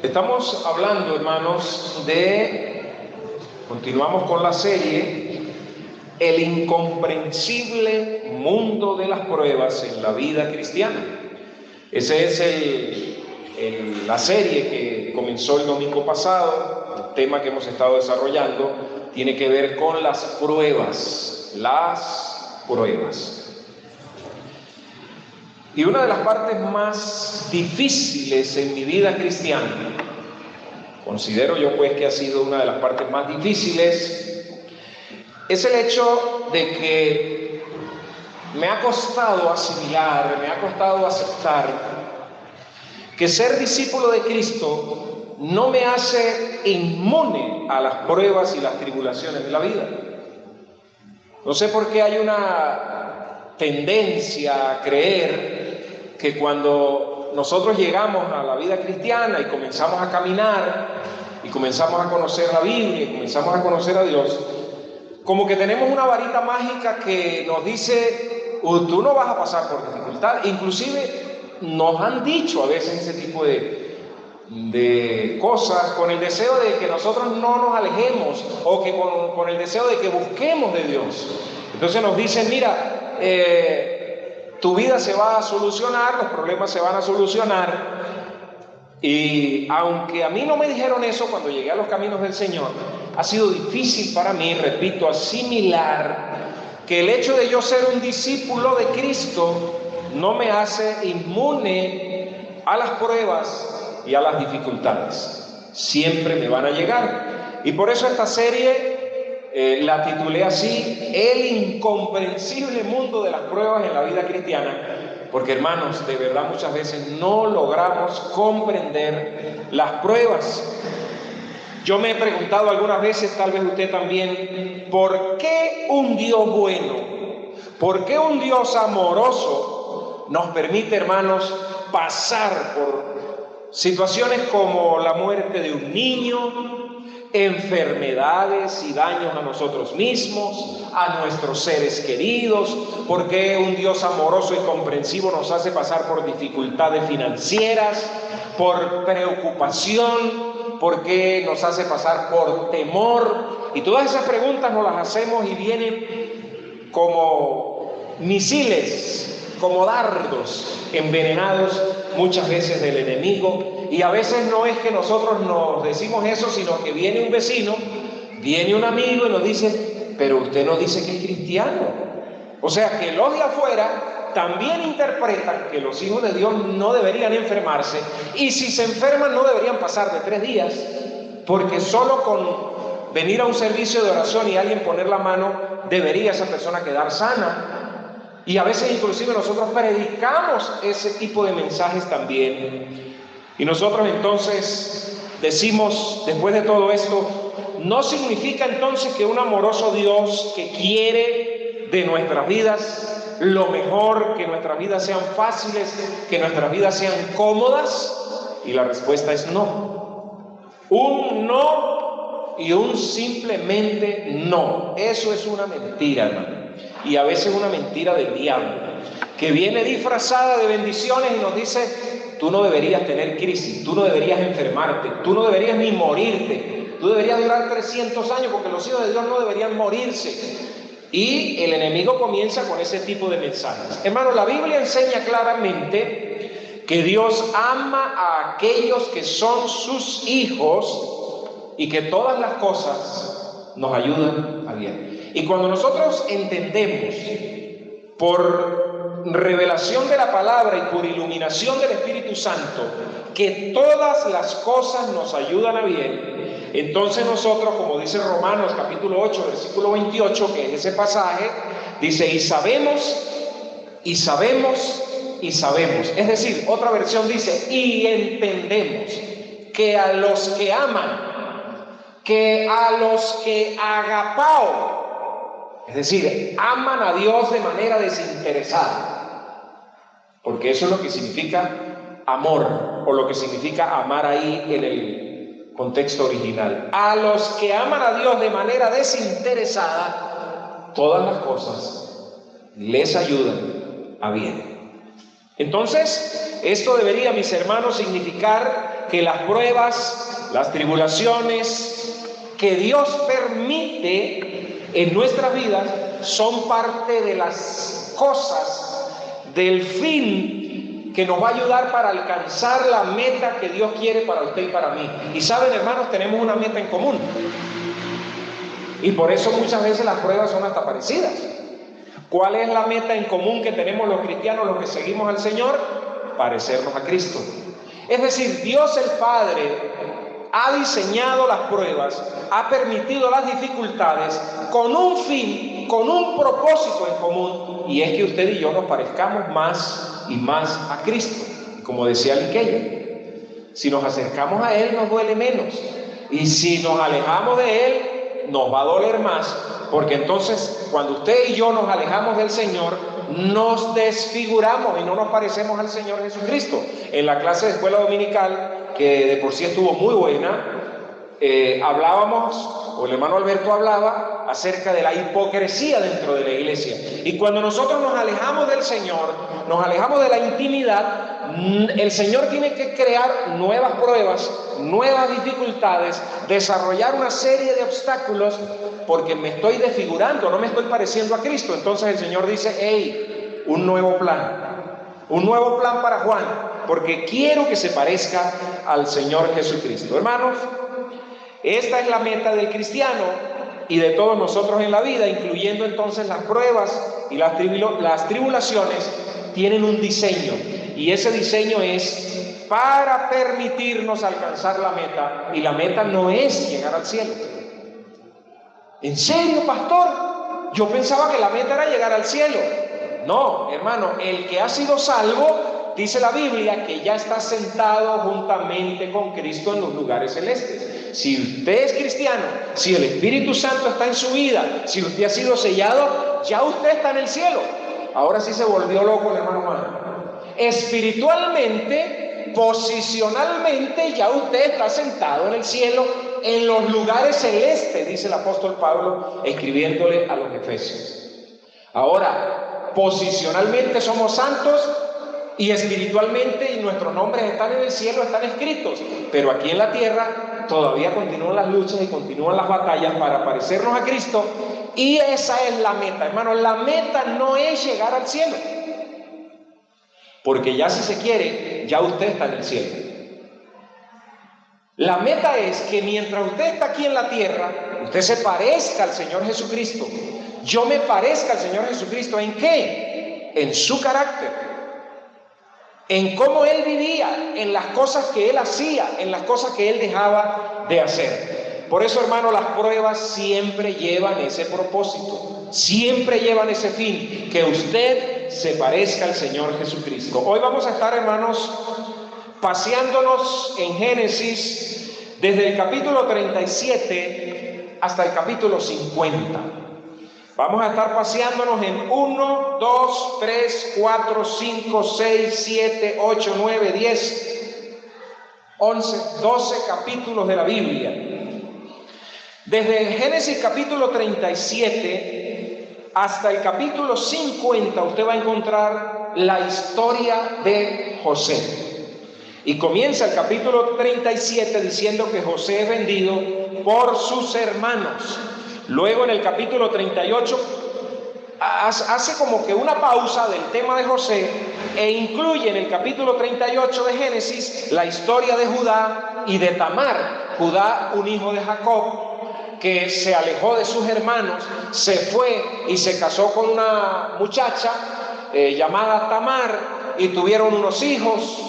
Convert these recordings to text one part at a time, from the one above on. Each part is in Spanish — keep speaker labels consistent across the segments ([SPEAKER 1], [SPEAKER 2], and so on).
[SPEAKER 1] Estamos hablando, hermanos, continuamos con la serie El incomprensible mundo de las pruebas en la vida cristiana. Esa es la serie que comenzó el domingo pasado. El tema que hemos estado desarrollando tiene que ver con las pruebas. Y una de las partes más difíciles en mi vida cristiana, considero yo pues que ha sido una de las partes más difíciles, es el hecho de que me ha costado asimilar, me ha costado aceptar que ser discípulo de Cristo no me hace inmune a las pruebas y las tribulaciones de la vida. No sé por qué hay una tendencia a creer que cuando nosotros llegamos a la vida cristiana y comenzamos a caminar y comenzamos a conocer la Biblia y comenzamos a conocer a Dios, como que tenemos una varita mágica que nos dice: tú no vas a pasar por dificultad. Inclusive nos han dicho a veces ese tipo de cosas con el deseo de que nosotros no nos alejemos o que con el deseo de que busquemos de Dios. Entonces nos dicen: mira, tu vida se va a solucionar, los problemas se van a solucionar. Y aunque a mí no me dijeron eso cuando llegué a los caminos del Señor, ha sido difícil para mí, repito, asimilar que el hecho de yo ser un discípulo de Cristo no me hace inmune a las pruebas y a las dificultades. Siempre me van a llegar. Y por eso esta serie la titulé así: El incomprensible mundo de las pruebas en la vida cristiana. Porque, hermanos, de verdad muchas veces no logramos comprender las pruebas. Yo me he preguntado algunas veces, tal vez usted también, ¿por qué un Dios bueno, por qué un Dios amoroso nos permite, hermanos, pasar por situaciones como la muerte de un niño, enfermedades y daños a nosotros mismos, a nuestros seres queridos? ¿Por qué un Dios amoroso y comprensivo nos hace pasar por dificultades financieras, por preocupación? ¿Por qué nos hace pasar por temor? Y todas esas preguntas nos las hacemos y vienen como misiles, como dardos envenenados muchas veces del enemigo. Y a veces no es que nosotros nos decimos eso, sino que viene un vecino, viene un amigo y nos dice: pero usted no dice que es cristiano. O sea que los de afuera también interpretan que los hijos de Dios no deberían enfermarse, y si se enferman no deberían pasar de 3 días, porque solo con venir a un servicio de oración y alguien poner la mano debería esa persona quedar sana. Y a veces inclusive nosotros predicamos ese tipo de mensajes también. Y nosotros entonces decimos, después de todo esto, no significa entonces que un amoroso Dios que quiere de nuestras vidas lo mejor, que nuestras vidas sean fáciles, que nuestras vidas sean cómodas. Y la respuesta es no. Un no y un simplemente no. Eso es una mentira, hermano. Y a veces una mentira del diablo, que viene disfrazada de bendiciones y nos dice: tú no deberías tener crisis, tú no deberías enfermarte, tú no deberías ni morirte, tú deberías durar 300 años porque los hijos de Dios no deberían morirse. Y el enemigo comienza con ese tipo de mensajes. Hermano, la Biblia enseña claramente que Dios ama a aquellos que son sus hijos y que todas las cosas nos ayudan a bien. Y cuando nosotros entendemos por revelación de la palabra y por iluminación del Espíritu Santo que todas las cosas nos ayudan a bien, entonces nosotros, como dice Romanos capítulo 8, versículo 28, que es ese pasaje, dice: y sabemos, y sabemos, y sabemos. Es decir, otra versión dice: y entendemos que a los que aman, que a los que agapao, es decir, aman a Dios de manera desinteresada, porque eso es lo que significa amor, o lo que significa amar ahí en el contexto original. A los que aman a Dios de manera desinteresada, todas las cosas les ayudan a bien. Entonces, esto debería, mis hermanos, significar que las pruebas, las tribulaciones que Dios permite en nuestras vidas son parte de las cosas, del fin que nos va a ayudar para alcanzar la meta que Dios quiere para usted y para mí. Y saben, hermanos, tenemos una meta en común. Y por eso muchas veces las pruebas son hasta parecidas. ¿Cuál es la meta en común que tenemos los cristianos, los que seguimos al Señor? Parecernos a Cristo. Es decir, Dios el Padre ha diseñado las pruebas, ha permitido las dificultades con un fin, con un propósito en común, y es que usted y yo nos parezcamos más y más a Cristo. Como decía Liqueya, si nos acercamos a Él nos duele menos, y si nos alejamos de Él nos va a doler más, porque entonces cuando usted y yo nos alejamos del Señor, nos desfiguramos y no nos parecemos al Señor Jesucristo. En la clase de escuela dominical, que de por sí estuvo muy buena, hablábamos, o el hermano Alberto hablaba acerca de la hipocresía dentro de la iglesia. Y cuando nosotros nos alejamos del Señor, nos alejamos de la intimidad, el Señor tiene que crear nuevas pruebas, nuevas dificultades, desarrollar una serie de obstáculos, porque me estoy desfigurando, no me estoy pareciendo a Cristo. Entonces el Señor dice: hey, un nuevo plan para Juan, porque quiero que se parezca al Señor Jesucristo. Hermanos, esta es la meta del cristiano y de todos nosotros en la vida, incluyendo entonces las pruebas y las tribulaciones, tienen un diseño, y ese diseño es para permitirnos alcanzar la meta, y la meta no es llegar al cielo. ¿En serio, pastor? Yo pensaba que la meta era llegar al cielo. No, hermano, el que ha sido salvo, dice la Biblia, que ya está sentado juntamente con Cristo en los lugares celestes. Si usted es cristiano, si el Espíritu Santo está en su vida, si usted ha sido sellado, ya usted está en el cielo. Ahora sí se volvió loco el hermano Juan. Espiritualmente, posicionalmente, ya usted está sentado en el cielo, en los lugares celestes, dice el apóstol Pablo, escribiéndole a los Efesios. Ahora, posicionalmente somos santos, y espiritualmente, y nuestros nombres están en el cielo, están escritos, pero aquí en la tierra todavía continúan las luchas y continúan las batallas para parecernos a Cristo, y esa es la meta, hermano. La meta no es llegar al cielo, porque ya si se quiere, ya usted está en el cielo. La meta es que mientras usted está aquí en la tierra, usted se parezca al Señor Jesucristo. Yo me parezca al Señor Jesucristo. ¿En qué? En su carácter, en cómo Él vivía, en las cosas que Él hacía, en las cosas que Él dejaba de hacer. Por eso, hermano, las pruebas siempre llevan ese propósito, siempre llevan ese fin, que usted se parezca al Señor Jesucristo. Hoy vamos a estar, hermanos, paseándonos en Génesis desde el capítulo 37 hasta el capítulo 50. Vamos a estar paseándonos en 1, 2, 3, 4, 5, 6, 7, 8, 9, 10, 11, 12 capítulos de la Biblia. Desde Génesis capítulo 37 hasta el capítulo 50 usted va a encontrar la historia de José. Y comienza el capítulo 37 diciendo que José es vendido por sus hermanos. Luego en el capítulo 38 hace como que una pausa del tema de José e incluye en el capítulo 38 de Génesis la historia de Judá y de Tamar. Judá, un hijo de Jacob, que se alejó de sus hermanos, se fue y se casó con una muchacha llamada Tamar, y tuvieron unos hijos,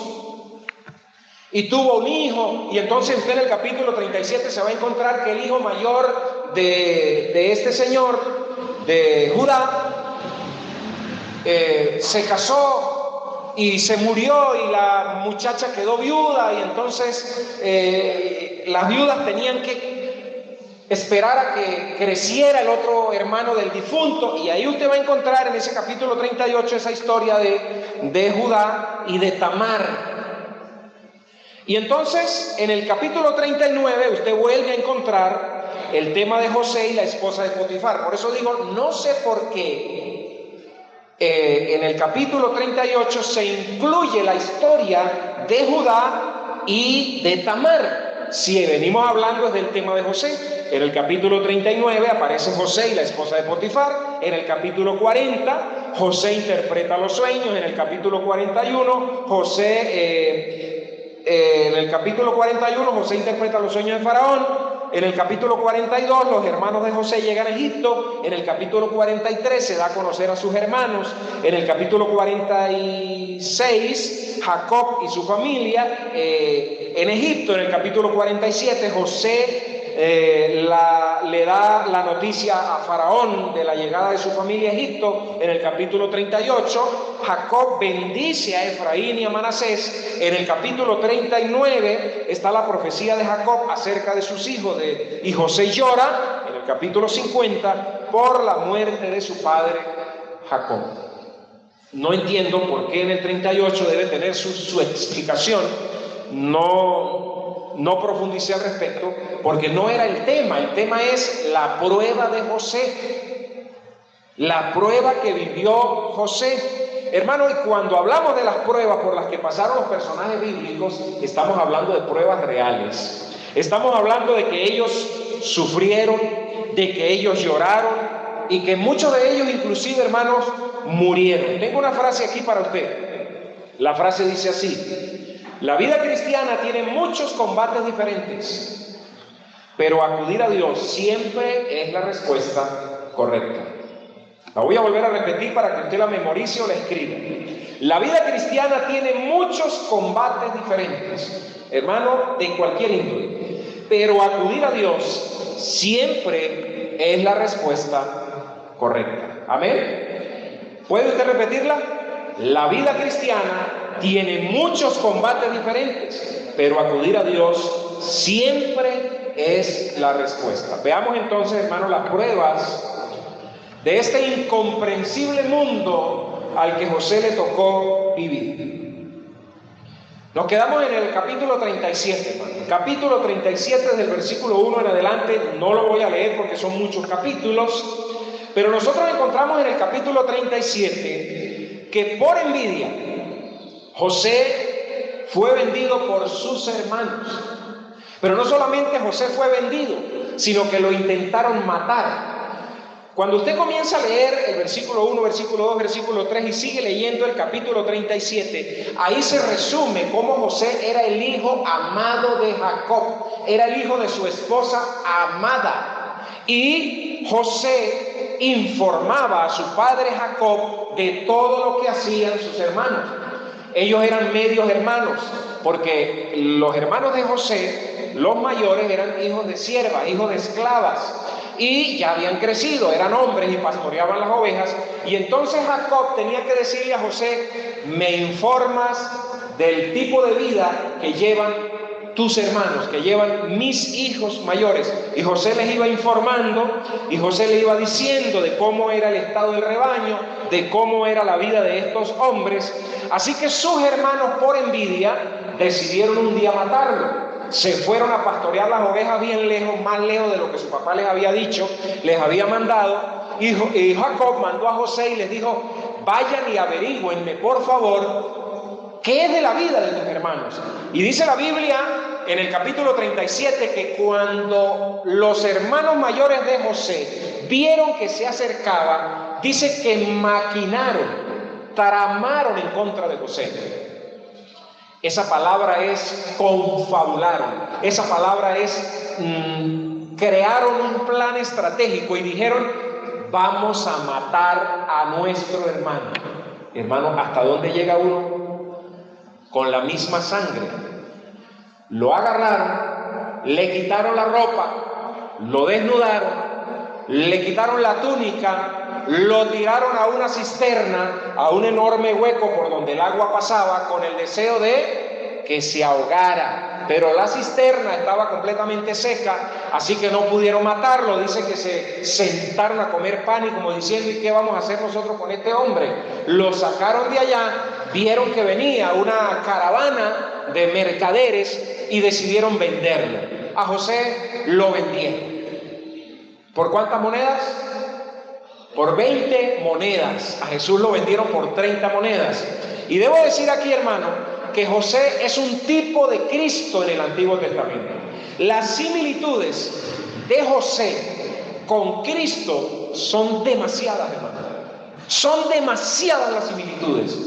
[SPEAKER 1] y tuvo un hijo, y entonces usted en el capítulo 37 se va a encontrar que el hijo mayor de este señor, de Judá, se casó y se murió, y la muchacha quedó viuda, y entonces las viudas tenían que esperar a que creciera el otro hermano del difunto, y ahí usted va a encontrar en ese capítulo 38 esa historia de Judá y de Tamar. Y entonces en el capítulo 39 usted vuelve a encontrar el tema de José y la esposa de Potifar. Por eso digo, no sé por qué en el capítulo 38 se incluye la historia de Judá y de Tamar. Si venimos hablando del tema de José, en el capítulo 39 aparece José y la esposa de Potifar. En el capítulo 40 José interpreta los sueños. En el capítulo 41 en el capítulo 41 José interpreta los sueños de Faraón. En el capítulo 42 los hermanos de José llegan a Egipto. En el capítulo 43 se da a conocer a sus hermanos. En el capítulo 46 Jacob y su familia en Egipto. En el capítulo 47 José le da la noticia a Faraón de la llegada de su familia a Egipto. En el capítulo 38 Jacob bendice a Efraín y a Manasés. En el capítulo 39 está la profecía de Jacob acerca de sus hijos y José llora en el capítulo 50 por la muerte de su padre Jacob. No entiendo por qué en el 38 debe tener su explicación. No profundicé al respecto porque no era el tema. El tema es la prueba de José, la prueba que vivió José. Hermano, y cuando hablamos de las pruebas por las que pasaron los personajes bíblicos, estamos hablando de pruebas reales. Estamos hablando de que ellos sufrieron, de que ellos lloraron y que muchos de ellos inclusive, hermanos, murieron. Tengo una frase aquí para usted. La frase dice así: la vida cristiana tiene muchos combates diferentes, pero acudir a Dios siempre es la respuesta correcta. La voy a volver a repetir para que usted la memorice o la escriba. La vida cristiana tiene muchos combates diferentes, hermano, de cualquier índole, pero acudir a Dios siempre es la respuesta correcta. ¿Amén? ¿Puede usted repetirla? La vida cristiana tiene muchos combates diferentes, pero acudir a Dios siempre es la respuesta. Veamos entonces, hermanos, las pruebas de este incomprensible mundo al que José le tocó vivir. Nos quedamos en el capítulo 37, hermano. Capítulo 37, desde el versículo 1 en adelante, no lo voy a leer porque son muchos capítulos, pero nosotros encontramos en el capítulo 37 que por envidia José fue vendido por sus hermanos. Pero no solamente José fue vendido, sino que lo intentaron matar. Cuando usted comienza a leer el versículo 1, versículo 2, versículo 3 y sigue leyendo el capítulo 37, ahí se resume cómo José era el hijo amado de Jacob, era el hijo de su esposa amada. Y José informaba a su padre Jacob de todo lo que hacían sus hermanos. Ellos eran medios hermanos, porque los hermanos de José, los mayores, eran hijos de siervas, hijos de esclavas, y ya habían crecido, eran hombres y pastoreaban las ovejas. Y entonces Jacob tenía que decirle a José: me informas del tipo de vida que llevan tus hermanos, que llevan mis hijos mayores. Y José les iba informando, y José le iba diciendo de cómo era el estado del rebaño, de cómo era la vida de estos hombres. Así que sus hermanos, por envidia, decidieron un día matarlo. Se fueron a pastorear las ovejas bien lejos, más lejos de lo que su papá les había dicho, les había mandado. Y Jacob mandó a José y les dijo: vayan y averigüenme, por favor, qué es de la vida de tus hermanos. Y dice la Biblia en el capítulo 37 que cuando los hermanos mayores de José vieron que se acercaba, dice que maquinaron, tramaron en contra de José. Esa palabra es confabularon, esa palabra es crearon un plan estratégico y dijeron: vamos a matar a nuestro hermano. Hermano, ¿hasta dónde llega uno? Con la misma sangre. Lo agarraron, le quitaron la ropa, lo desnudaron, le quitaron la túnica, lo tiraron a una cisterna, a un enorme hueco por donde el agua pasaba, con el deseo de que se ahogara. Pero la cisterna estaba completamente seca, así que no pudieron matarlo. Dice que se sentaron a comer pan y como diciendo: ¿y qué vamos a hacer nosotros con este hombre? Lo sacaron de allá, vieron que venía una caravana de mercaderes y decidieron venderlo. A José lo vendieron. ¿Por cuántas monedas? por 20 monedas. A Jesús lo vendieron por 30 monedas. Y debo decir aquí, hermano, que José es un tipo de Cristo en el Antiguo Testamento. Las similitudes de José con Cristo son demasiadas, hermano. Son demasiadas las similitudes.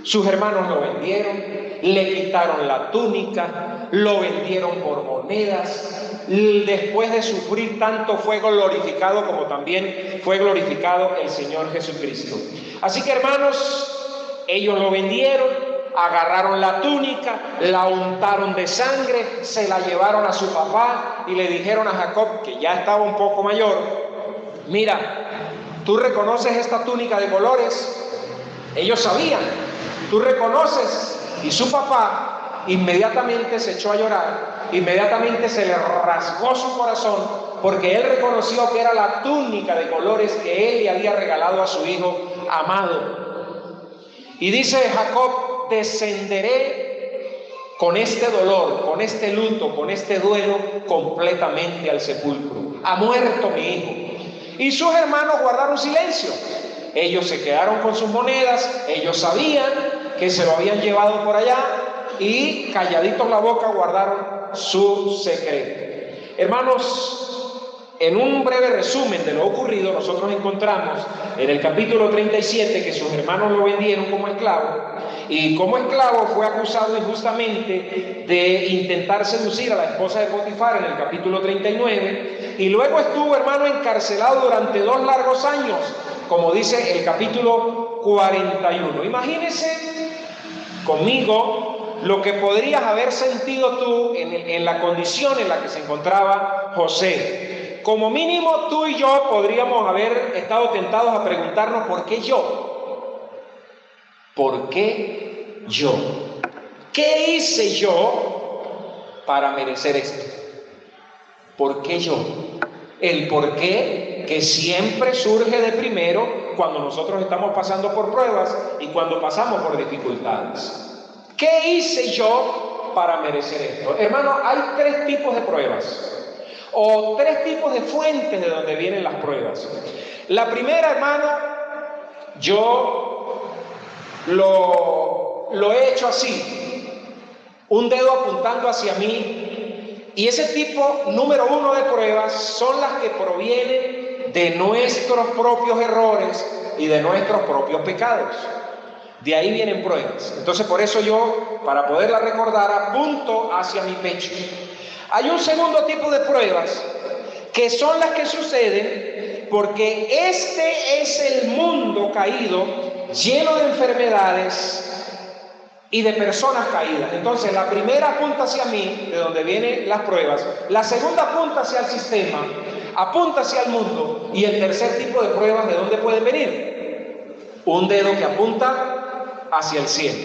[SPEAKER 1] Sus hermanos lo vendieron, le quitaron la túnica, lo vendieron por monedas. Después de sufrir tanto fue glorificado como también fue glorificado el Señor Jesucristo. Así que, hermanos, ellos lo vendieron, agarraron la túnica, la untaron de sangre, se la llevaron a su papá y le dijeron a Jacob, que ya estaba un poco mayor: mira, ¿tú reconoces esta túnica de colores? Ellos sabían, ¿tú reconoces? Y su papá inmediatamente se echó a llorar, inmediatamente se le rasgó su corazón, porque él reconoció que era la túnica de colores que él le había regalado a su hijo amado. Y dice Jacob: descenderé con este dolor, con este luto, con este duelo completamente al sepulcro. Ha muerto mi hijo. Y sus hermanos guardaron silencio. Ellos se quedaron con sus monedas, ellos sabían que se lo habían llevado por allá y calladitos la boca guardaron su secreto. Hermanos, en un breve resumen de lo ocurrido, nosotros encontramos en el capítulo 37 que sus hermanos lo vendieron como esclavo, y como esclavo fue acusado injustamente de intentar seducir a la esposa de Potifar en el capítulo 39, y luego estuvo, hermano, encarcelado durante 2 largos años, como dice el capítulo 41. Imagínense conmigo lo que podrías haber sentido tú en la condición en la que se encontraba José. Como mínimo tú y yo podríamos haber estado tentados a preguntarnos: ¿por qué yo? ¿Por qué yo? ¿Qué hice yo para merecer esto? ¿Por qué yo? El por qué, que siempre surge de primero cuando nosotros estamos pasando por pruebas y cuando pasamos por dificultades. ¿Qué hice yo para merecer esto? Hermano, hay 3 tipos de pruebas, o 3 tipos de fuentes de donde vienen las pruebas. La primera, hermano, yo lo he hecho así, un dedo apuntando hacia mí, y ese tipo número 1 de pruebas son las que provienen de nuestros propios errores y de nuestros propios pecados. De ahí vienen pruebas. Entonces, por eso yo, para poderla recordar, apunto hacia mi pecho. Hay un segundo tipo de pruebas, que son las que suceden porque este es el mundo caído, lleno de enfermedades y de personas caídas. Entonces, la primera apunta hacia mí, de donde vienen las pruebas. La segunda apunta hacia el sistema, apunta hacia el mundo. Y el tercer tipo de pruebas, ¿de dónde pueden venir? Un dedo que apunta hacia el cielo.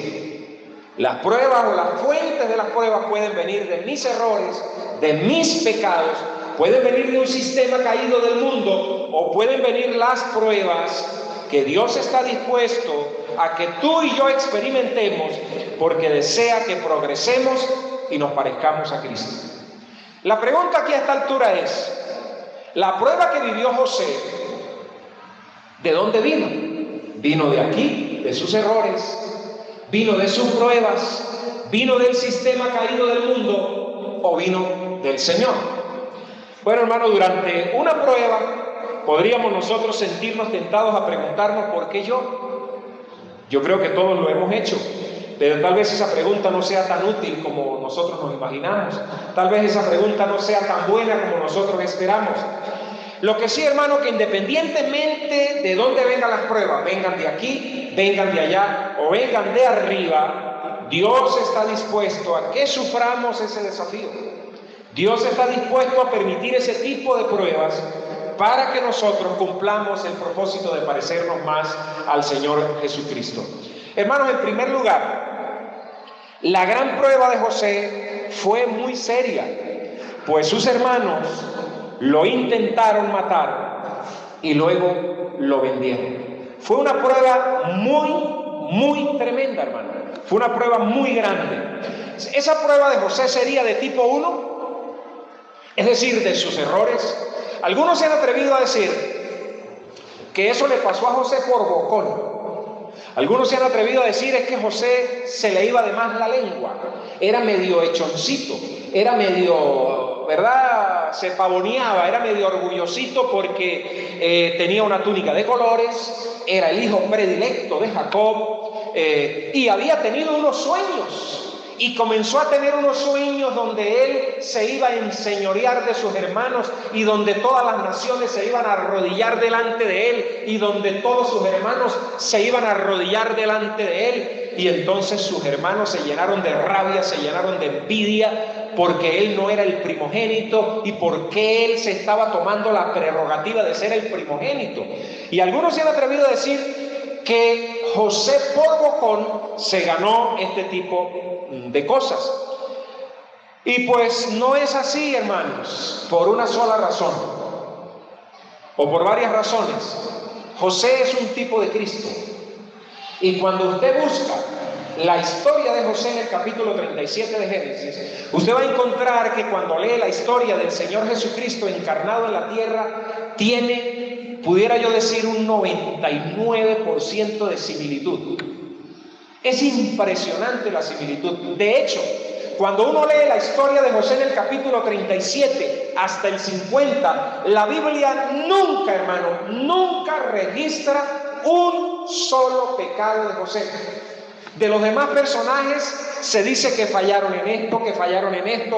[SPEAKER 1] Las pruebas o las fuentes de las pruebas pueden venir de mis errores, de mis pecados, pueden venir de un sistema caído del mundo, o pueden venir las pruebas que Dios está dispuesto a que tú y yo experimentemos, porque desea que progresemos y nos parezcamos a Cristo. La pregunta aquí a esta altura es: la prueba que vivió José, ¿de dónde vino? ¿Vino de aquí, de sus errores? ¿Vino de sus pruebas? ¿Vino del sistema caído del mundo? ¿O vino del Señor? Bueno, hermano, durante una prueba podríamos nosotros sentirnos tentados a preguntarnos: ¿por qué yo? Yo creo que todos lo hemos hecho, pero tal vez esa pregunta no sea tan útil como nosotros nos imaginamos. Tal vez esa pregunta no sea tan buena como nosotros esperamos. Lo que sí, hermano, que independientemente de dónde vengan las pruebas, vengan de aquí, vengan de allá o vengan de arriba, Dios está dispuesto a que suframos ese desafío. Dios está dispuesto a permitir ese tipo de pruebas para que nosotros cumplamos el propósito de parecernos más al Señor Jesucristo. Hermanos, en primer lugar, la gran prueba de José fue muy seria, pues sus hermanos lo intentaron matar y luego lo vendieron. Fue una prueba muy tremenda, hermano. Fue una prueba muy grande. Esa prueba de José sería de tipo 1, es decir, de sus errores. Algunos se han atrevido a decir: que eso le pasó a José por bocón. Algunos se han atrevido a decir es que José se le iba de más la lengua, era medio hechoncito, era medio, ¿verdad? Se pavoneaba, era medio orgullosito porque tenía una túnica de colores, era el hijo predilecto de Jacob y había tenido unos sueños. Y comenzó a tener unos sueños donde él se iba a enseñorear de sus hermanos y donde todas las naciones se iban a arrodillar delante de él y donde todos sus hermanos se iban a arrodillar delante de él. Y entonces sus hermanos se llenaron de rabia, se llenaron de envidia porque él no era el primogénito y porque él se estaba tomando la prerrogativa de ser el primogénito. Y algunos se han atrevido a decir que José por bocón se ganó este tipo de cosas. Y pues no es así, hermanos, por una sola razón, o por varias razones. José es un tipo de Cristo. Y cuando usted busca la historia de José en el capítulo 37 de Génesis, usted va a encontrar que cuando lee la historia del Señor Jesucristo encarnado en la tierra, tiene, pudiera yo decir, un 99% de similitud. Es impresionante la similitud. De hecho, cuando uno lee la historia de José en el capítulo 37 hasta el 50, la Biblia nunca, hermano, nunca registra un solo pecado de José. De los demás personajes se dice que fallaron en esto,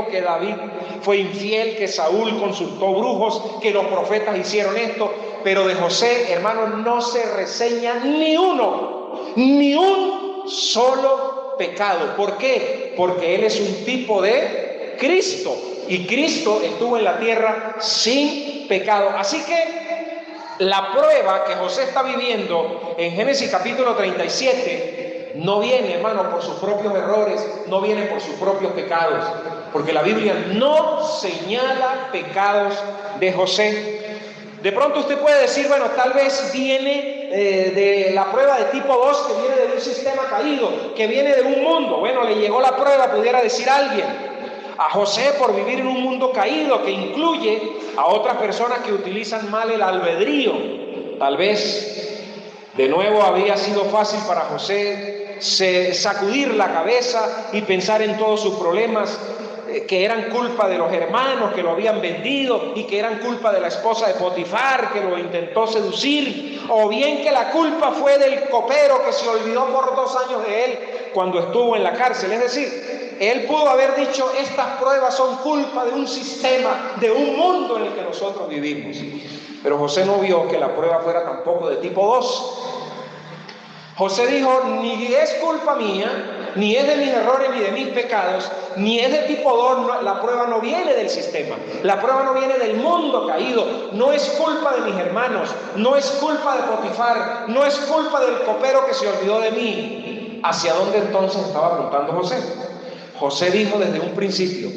[SPEAKER 1] que David fue infiel, que Saúl consultó brujos, que los profetas hicieron esto, pero de José, hermano, no se reseña ni un solo pecado. ¿Por qué? Porque él es un tipo de Cristo y Cristo estuvo en la tierra sin pecado. Así que la prueba que José está viviendo en Génesis capítulo 37 no viene, hermano, por sus propios errores, no viene por sus propios pecados, porque la Biblia no señala pecados de José. De pronto usted puede decir, bueno, tal vez viene de la prueba de tipo 2, que viene de un sistema caído, que viene de un mundo. Bueno, le llegó la prueba, pudiera decir alguien, a José por vivir en un mundo caído, que incluye a otras personas que utilizan mal el albedrío. Tal vez, de nuevo, había sido fácil para José sacudir la cabeza y pensar en todos sus problemas, que eran culpa de los hermanos que lo habían vendido y que eran culpa de la esposa de Potifar que lo intentó seducir, o bien que la culpa fue del copero que se olvidó por 2 años de él cuando estuvo en la cárcel. Es decir, él pudo haber dicho, estas pruebas son culpa de un sistema, de un mundo en el que nosotros vivimos. Pero José no vio que la prueba fuera tampoco de tipo 2. José dijo, ni es culpa mía, ni es de mis errores, ni de mis pecados, ni es de tipo 2, la prueba no viene del sistema, la prueba no viene del mundo caído, no es culpa de mis hermanos, no es culpa de Potifar, no es culpa del copero que se olvidó de mí. ¿Hacia dónde entonces estaba apuntando José? José dijo desde un principio,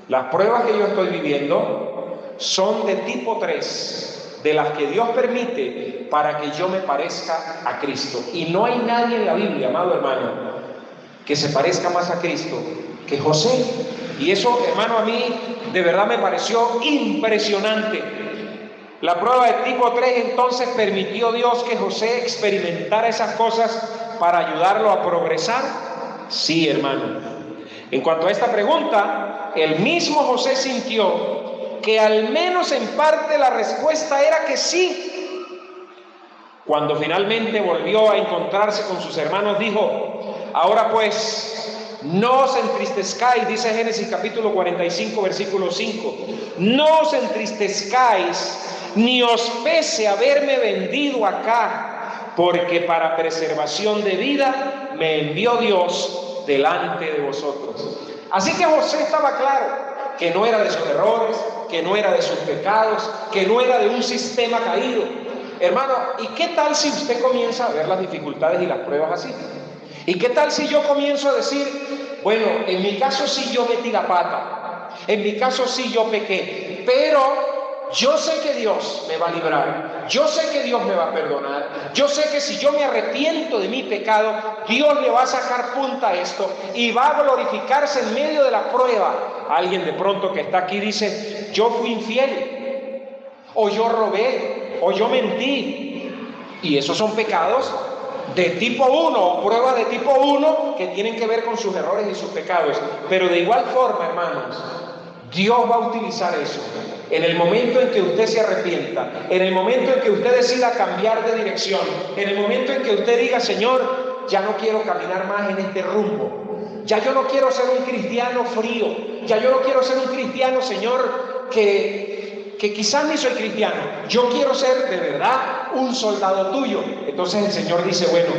[SPEAKER 1] las pruebas que yo estoy viviendo son de tipo 3, de las que Dios permite para que yo me parezca a Cristo. Y no hay nadie en la Biblia, amado hermano, que se parezca más a Cristo que José. Y eso, hermano, a mí de verdad me pareció impresionante. La prueba de tipo 3 entonces permitió Dios que José experimentara esas cosas para ayudarlo a progresar. Sí, hermano. En cuanto a esta pregunta, el mismo José sintió que al menos en parte la respuesta era que sí. Cuando finalmente volvió a encontrarse con sus hermanos, dijo, ahora pues, no os entristezcáis, dice Génesis capítulo 45, versículo 5, no os entristezcáis, ni os pese haberme vendido acá, porque para preservación de vida me envió Dios delante de vosotros. Así que José estaba claro que no era de sus errores, que no era de sus pecados, que no era de un sistema caído. Hermano, ¿y qué tal si usted comienza a ver las dificultades y las pruebas así? ¿Y qué tal si yo comienzo a decir, bueno, en mi caso sí yo metí la pata, en mi caso sí yo pequé, pero yo sé que Dios me va a librar, yo sé que Dios me va a perdonar, yo sé que si yo me arrepiento de mi pecado, Dios le va a sacar punta a esto y va a glorificarse en medio de la prueba? Alguien de pronto que está aquí dice, yo fui infiel, o yo robé, o yo mentí, Y esos son pecados de tipo 1, pruebas de tipo 1 que tienen que ver con sus errores y sus pecados. Pero de igual forma, hermanos, Dios va a utilizar eso. En el momento en que usted se arrepienta, en el momento en que usted decida cambiar de dirección, en el momento en que usted diga: Señor, ya no quiero caminar más en este rumbo, ya yo no quiero ser un cristiano frío, ya yo no quiero ser un cristiano, Señor, que quizás ni soy cristiano, yo quiero ser de verdad un soldado tuyo. Entonces el Señor dice: bueno,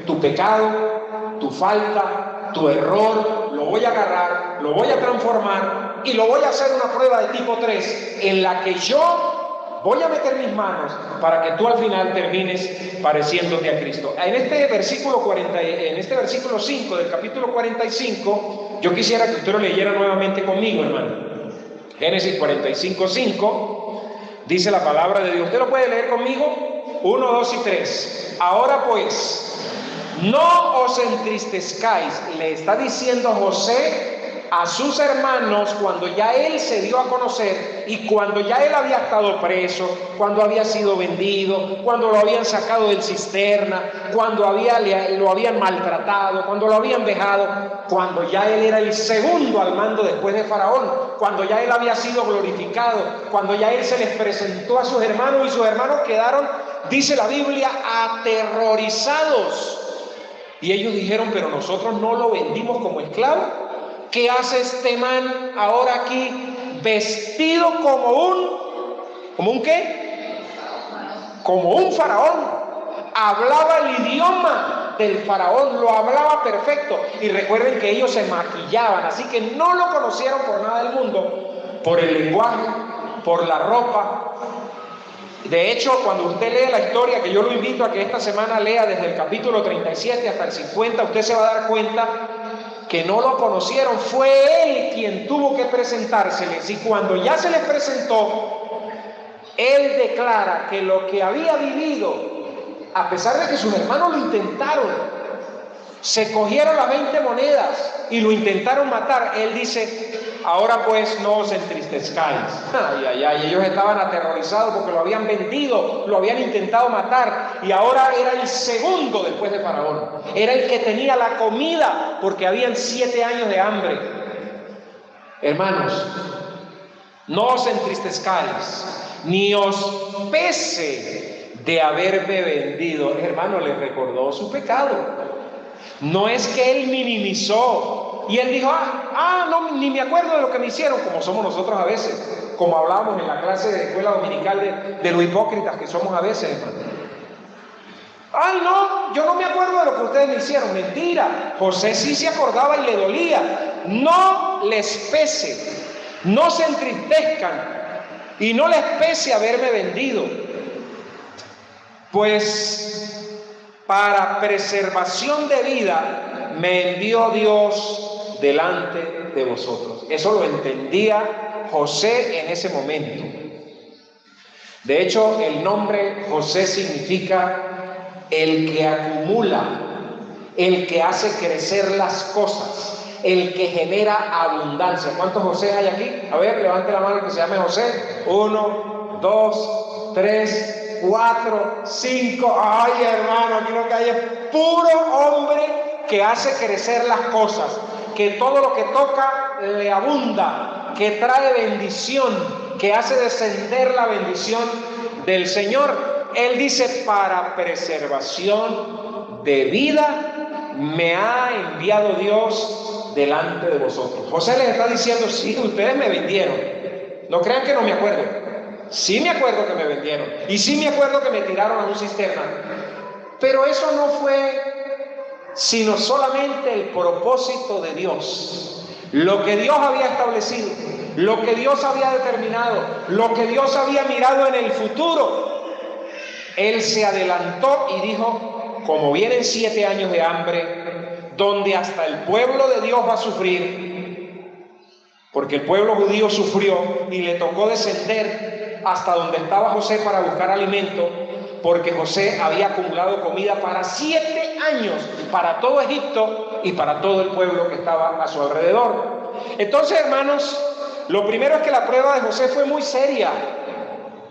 [SPEAKER 1] tu pecado, tu falta, tu error, lo voy a agarrar, lo voy a transformar y lo voy a hacer una prueba de tipo 3 en la que yo voy a meter mis manos para que tú al final termines pareciéndote a Cristo. En este versículo 5 del capítulo 45, yo quisiera que usted lo leyera nuevamente conmigo, hermano. Génesis 45, 5, dice la palabra de Dios. ¿Usted lo puede leer conmigo? 1, 2 y 3. Ahora pues, no os entristezcáis, le está diciendo José a sus hermanos cuando ya él se dio a conocer y cuando ya él había estado preso, cuando había sido vendido, cuando lo habían sacado del cisterna, cuando lo habían maltratado, cuando lo habían vejado, cuando ya él era el segundo al mando después de Faraón, cuando ya él había sido glorificado, cuando ya él se les presentó a sus hermanos y sus hermanos quedaron, dice la Biblia, aterrorizados. Y ellos dijeron: pero nosotros no lo vendimos como esclavo. ¿Qué hace este man ahora aquí vestido como un qué? Como un faraón? Hablaba el idioma del faraón, lo hablaba perfecto. Y recuerden que ellos se maquillaban, así que no lo conocieron por nada del mundo, por el lenguaje, por la ropa. De hecho, cuando usted lee la historia, que yo lo invito a que esta semana lea desde el capítulo 37 hasta el 50, usted se va a dar cuenta que no lo conocieron. Fue él quien tuvo que presentárseles, y cuando ya se les presentó, él declara que lo que había vivido, a pesar de que sus hermanos lo intentaron, se cogieron las 20 monedas y lo intentaron matar, él dice: ahora pues no os entristezcáis. Ay, ay, ay, ellos estaban aterrorizados porque lo habían vendido, lo habían intentado matar, y ahora era el segundo después de Faraón, era el que tenía la comida porque habían 7 años de hambre. Hermanos, no os entristezcáis, ni os pese de haberme vendido. Hermano, le recordó su pecado. No es que él minimizó y él dijo: no, ni me acuerdo de lo que me hicieron, como somos nosotros a veces, como hablábamos en la clase de escuela dominical de lo hipócritas que somos a veces, hermano. Ay, no, yo no me acuerdo de lo que ustedes me hicieron. Mentira, José sí se acordaba y le dolía. No les pese, no se entristezcan y no les pese haberme vendido, pues para preservación de vida me envió Dios delante de vosotros. Eso lo entendía José en ese momento. De hecho, el nombre José significa el que acumula, el que hace crecer las cosas, el que genera abundancia. ¿Cuántos José hay aquí? A ver, levante la mano el que se llame José. 1, 2, 3, 4, 5. Ay, hermano, aquí lo que hay es puro hombre que hace crecer las cosas, que todo lo que toca le abunda, que trae bendición, que hace descender la bendición del Señor. Él dice: para preservación de vida me ha enviado Dios delante de vosotros. José les está diciendo: sí, ustedes me vendieron, no crean que no me acuerdo. Sí me acuerdo que me vendieron, y sí me acuerdo que me tiraron a un cisterna, pero eso no fue sino solamente el propósito de Dios, lo que Dios había establecido, lo que Dios había determinado, lo que Dios había mirado en el futuro. Él se adelantó y dijo: como vienen 7 años de hambre, donde hasta el pueblo de Dios va a sufrir, porque el pueblo judío sufrió y le tocó descender hasta donde estaba José para buscar alimento, porque José había acumulado comida para 7 años, para todo Egipto y para todo el pueblo que estaba a su alrededor. Entonces, hermanos, lo primero es que la prueba de José fue muy seria,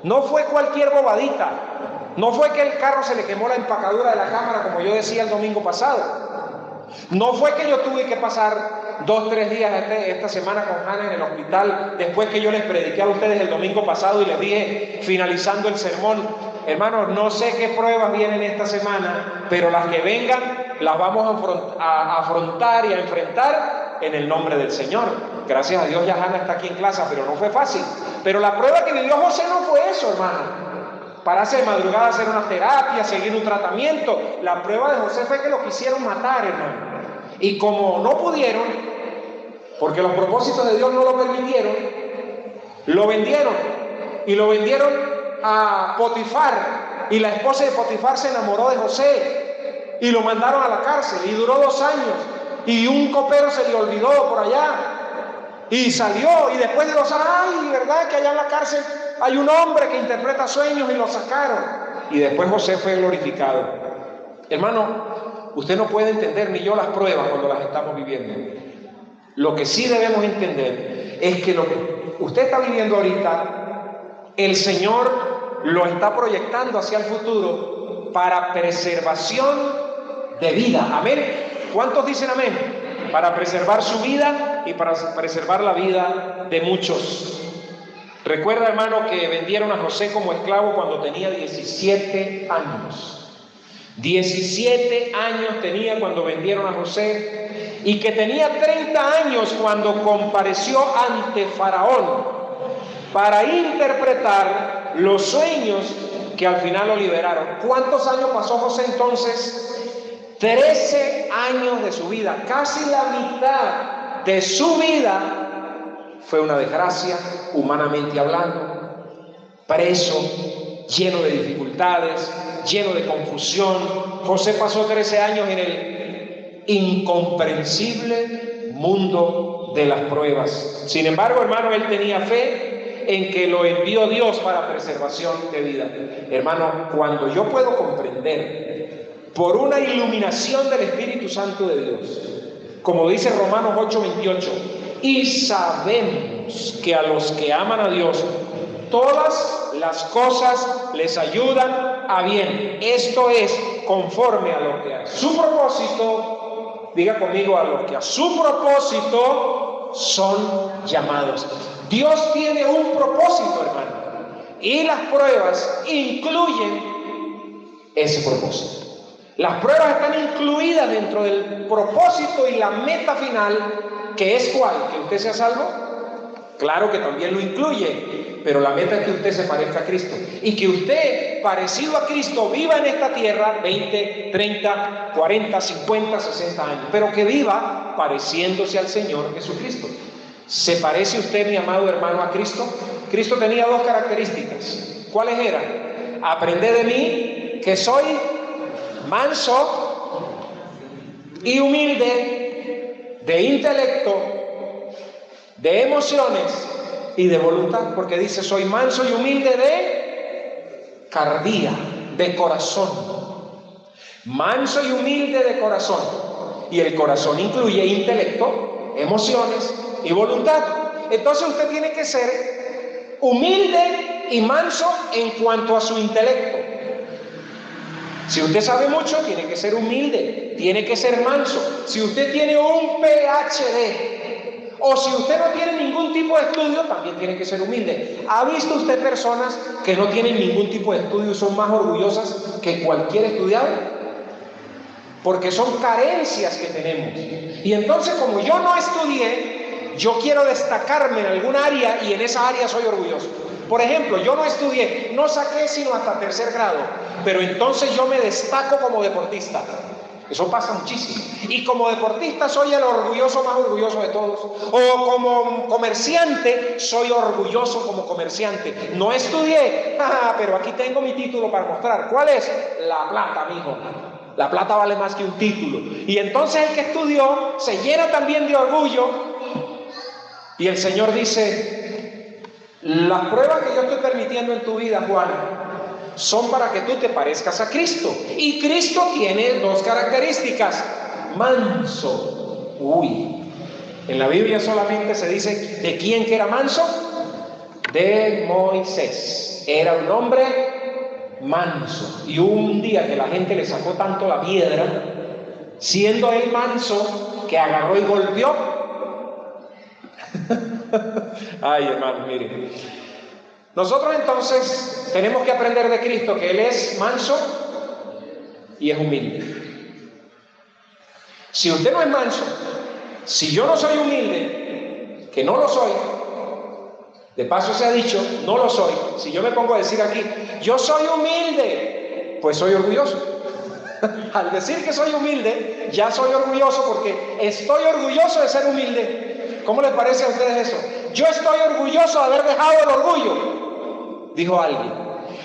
[SPEAKER 1] no fue cualquier bobadita, No fue que el carro se le quemó la empacadura de la cámara, como yo decía el domingo pasado. No fue que yo tuve que pasar 2-3 días esta semana con Hannah en el hospital, después que yo les prediqué a ustedes el domingo pasado y les dije, finalizando el sermón, hermanos, no sé qué pruebas vienen esta semana, pero las que vengan las vamos a afrontar y a enfrentar en el nombre del Señor. Gracias a Dios ya Hannah está aquí en clase, pero no fue fácil. Pero la prueba que vivió José no fue eso, hermano. Pararse de madrugada a hacer una terapia, seguir un tratamiento. La prueba de José fue que lo quisieron matar, hermano. Y como no pudieron, porque los propósitos de Dios no lo permitieron, lo vendieron. Y lo vendieron a Potifar. Y la esposa de Potifar se enamoró de José. Y lo mandaron a la cárcel. Y duró 2 años. Y un copero se le olvidó por allá. Y salió. Y después de 2 años, ¡ay, verdad que allá en la cárcel hay un hombre que interpreta sueños! Y lo sacaron. Y después José fue glorificado. Hermano, usted no puede entender ni yo las pruebas cuando las estamos viviendo. Lo que sí debemos entender es que lo que usted está viviendo ahorita, el Señor lo está proyectando hacia el futuro para preservación de vida. Amén. ¿Cuántos dicen amén? Para preservar su vida y para preservar la vida de muchos. Recuerda, hermano, que vendieron a José como esclavo cuando tenía 17 años. 17 años tenía cuando vendieron a José, y que tenía 30 años cuando compareció ante Faraón para interpretar los sueños que al final lo liberaron. ¿Cuántos años pasó José entonces? 13 años de su vida, casi la mitad de su vida fue una desgracia, humanamente hablando, preso, lleno de dificultades, lleno de confusión. José pasó 13 años en el incomprensible mundo de las pruebas. Sin embargo, hermano, él tenía fe en que lo envió Dios para preservación de vida. Hermano, cuando yo puedo comprender por una iluminación del Espíritu Santo de Dios, como dice Romanos 8:28, y sabemos que a los que aman a Dios, todas las cosas les ayudan a bien. Esto es conforme a lo que a su propósito, diga conmigo, a lo que a su propósito son llamados. Dios tiene un propósito, hermano, y las pruebas incluyen ese propósito. Las pruebas están incluidas dentro del propósito y la meta final, que es ¿cuál? ¿Que usted sea salvo? Claro que también lo incluye, pero la meta es que usted se parezca a Cristo y que usted, parecido a Cristo, viva en esta tierra 20, 30, 40, 50, 60 años, pero que viva pareciéndose al Señor Jesucristo. ¿Se parece usted, mi amado hermano, a Cristo? Cristo tenía 2 características. ¿Cuáles eran? Aprended de mí, que soy manso y humilde, de intelecto, de emociones y de voluntad, porque dice, soy manso y humilde de cardía, de corazón. Manso y humilde de corazón. Y el corazón incluye intelecto, emociones y voluntad. Entonces usted tiene que ser humilde y manso en cuanto a su intelecto. Si usted sabe mucho, tiene que ser humilde, tiene que ser manso. Si usted tiene un PhD, o si usted no tiene ningún tipo de estudio, también tiene que ser humilde. ¿Ha visto usted personas que no tienen ningún tipo de estudio y son más orgullosas que cualquier estudiado? Porque son carencias que tenemos. Y entonces, como yo no estudié, yo quiero destacarme en algún área y en esa área soy orgulloso. Por ejemplo, yo no estudié, no saqué sino hasta 3er grado, pero entonces yo me destaco como deportista. Eso pasa muchísimo. Y como deportista soy el orgulloso más orgulloso de todos. O como comerciante, soy orgulloso como comerciante. No estudié, pero aquí tengo mi título para mostrar. ¿Cuál es? La plata, mijo. La plata vale más que un título. Y entonces el que estudió se llena también de orgullo. Y el Señor dice, las pruebas que yo estoy permitiendo en tu vida, Juan, son para que tú te parezcas a Cristo. Y Cristo tiene 2 características. Manso. En la Biblia solamente se dice de quién que era manso. De Moisés. Era un hombre manso. Y hubo un día que la gente le sacó tanto la piedra, siendo él manso, que agarró y golpeó. Ay, hermanos, miren. Nosotros entonces tenemos que aprender de Cristo que Él es manso y es humilde. Si usted no es manso, si yo no soy humilde, que no lo soy, de paso se ha dicho, no lo soy. Si yo me pongo a decir aquí, yo soy humilde, pues soy orgulloso. Al decir que soy humilde, ya soy orgulloso porque estoy orgulloso de ser humilde. ¿Cómo les parece a ustedes eso? Yo estoy orgulloso de haber dejado el orgullo, dijo alguien.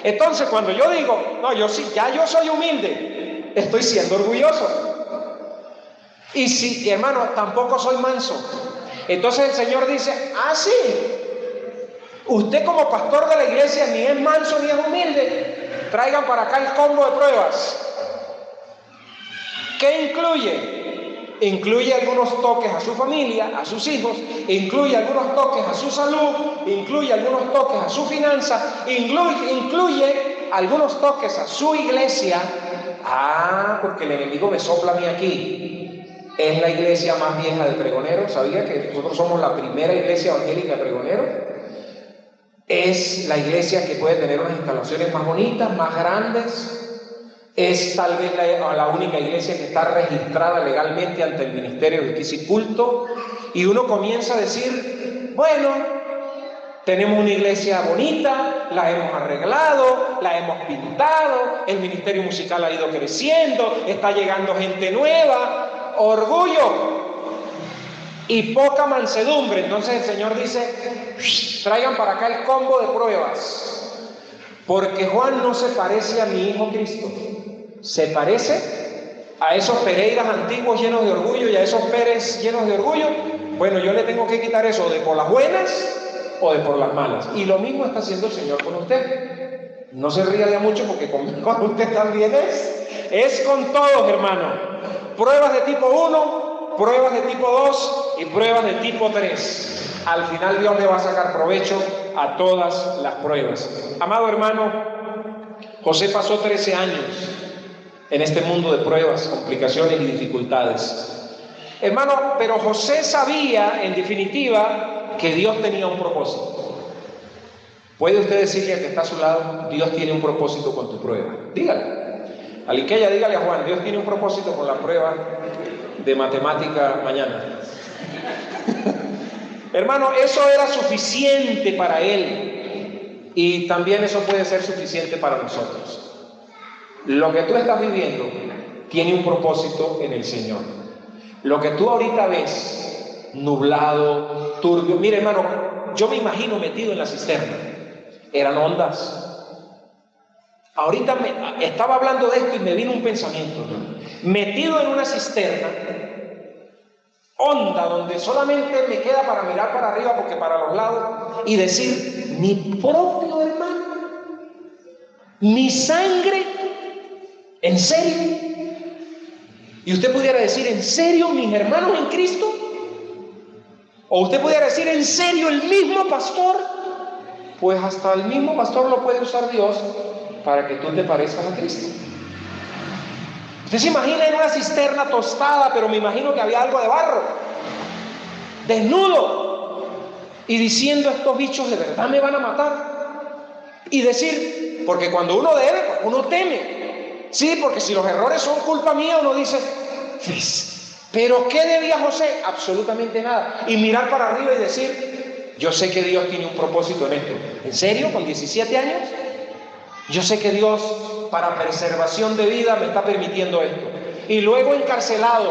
[SPEAKER 1] Entonces, cuando yo digo, no, yo sí, ya yo soy humilde, estoy siendo orgulloso. Y si, hermano, tampoco soy manso. Entonces el Señor dice, sí, usted como pastor de la iglesia ni es manso ni es humilde. Traigan para acá el combo de pruebas. ¿Qué incluye? Incluye algunos toques a su familia, a sus hijos, incluye algunos toques a su salud, incluye algunos toques a su finanza, incluye algunos toques a su iglesia. Porque el enemigo me sopla a mí aquí. Es la iglesia más vieja de Pregonero. ¿Sabía que nosotros somos la primera iglesia evangélica de Pregonero? Es la iglesia que puede tener unas instalaciones más bonitas, más grandes. Es tal vez la única iglesia que está registrada legalmente ante el Ministerio de Justicia y Culto. Y uno comienza a decir, bueno, tenemos una iglesia bonita, la hemos arreglado, la hemos pintado, el ministerio musical ha ido creciendo, está llegando gente nueva. Orgullo y poca mansedumbre. Entonces el Señor dice, traigan para acá el combo de pruebas, porque Juan no se parece a mi Hijo Cristo, se parece a esos Pereiras antiguos llenos de orgullo y a esos Pérez llenos de orgullo. Bueno, yo le tengo que quitar eso de por las buenas o de por las malas. Y lo mismo está haciendo el Señor con usted. No se ría de mucho porque con usted también es con todos, hermano. Pruebas de tipo 1, pruebas de tipo 2 y pruebas de tipo 3. Al final Dios le va a sacar provecho a todas las pruebas. Amado hermano, José pasó 13 años en este mundo de pruebas, complicaciones y dificultades. Hermano, pero José sabía, en definitiva, que Dios tenía un propósito. ¿Puede usted decirle al que está a su lado, Dios tiene un propósito con tu prueba? Dígale. Aliqueya, dígale a Juan, Dios tiene un propósito con la prueba de matemática mañana. Hermano, eso era suficiente para él. Y también eso puede ser suficiente para nosotros. Lo que tú estás viviendo tiene un propósito en el Señor. Lo que tú ahorita ves, nublado, turbio. Mire, hermano, yo me imagino metido en la cisterna. Eran ondas. Ahorita estaba hablando de esto y me vino un pensamiento. Metido en una cisterna, honda, donde solamente me queda para mirar para arriba porque para los lados y decir, mi propio hermano, mi sangre, ¿en serio? Y usted pudiera decir, ¿en serio mis hermanos en Cristo? O usted pudiera decir, ¿en serio el mismo pastor? Pues hasta el mismo pastor lo puede usar Dios para que tú te parezcas a Cristo. Usted se imagina en una cisterna tostada, pero me imagino que había algo de barro, desnudo, y diciendo, estos bichos de verdad me van a matar. Y decir, porque cuando uno debe, pues uno teme. Sí, porque si los errores son culpa mía, uno dice, pero ¿qué debía José? Absolutamente nada. Y mirar para arriba y decir, yo sé que Dios tiene un propósito en esto. ¿En serio? ¿Con 17 años? Yo sé que Dios, para preservación de vida, me está permitiendo esto. Y luego encarcelado,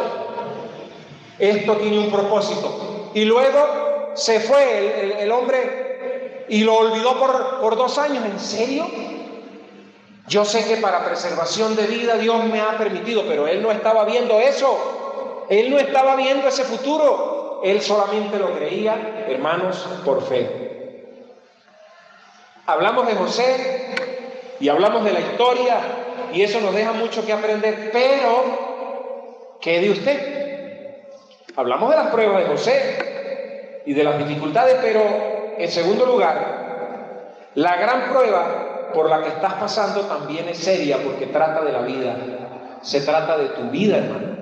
[SPEAKER 1] esto tiene un propósito. Y luego se fue el hombre y lo olvidó por 2 años. ¿En serio? Yo sé que para preservación de vida Dios me ha permitido, pero él no estaba viendo eso. Él no estaba viendo ese futuro. Él solamente lo creía, hermanos, por fe. Hablamos de José y hablamos de la historia y eso nos deja mucho que aprender, pero ¿qué de usted? Hablamos de las pruebas de José y de las dificultades, pero en segundo lugar, la gran prueba por la que estás pasando también es seria, porque trata de la vida. Se trata de tu vida, hermano.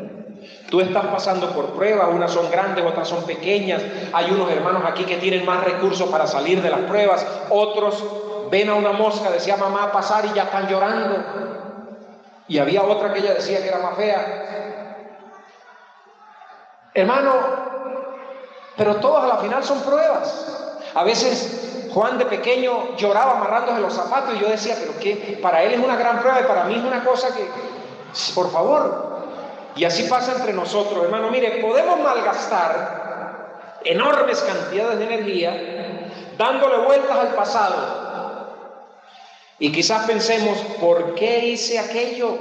[SPEAKER 1] Tú estás pasando por pruebas, unas son grandes, otras son pequeñas. Hay unos hermanos aquí que tienen más recursos para salir de las pruebas. Otros ven a una mosca, decía mamá pasar y ya están llorando. Y había otra que ella decía que era más fea. Hermano, pero todas a la final son pruebas. A veces Juan de pequeño lloraba amarrándose los zapatos y yo decía, pero que para él es una gran prueba y para mí es una cosa que, por favor. Y así pasa entre nosotros, hermano. Mire, podemos malgastar enormes cantidades de energía dándole vueltas al pasado. Y quizás pensemos, ¿por qué hice aquello?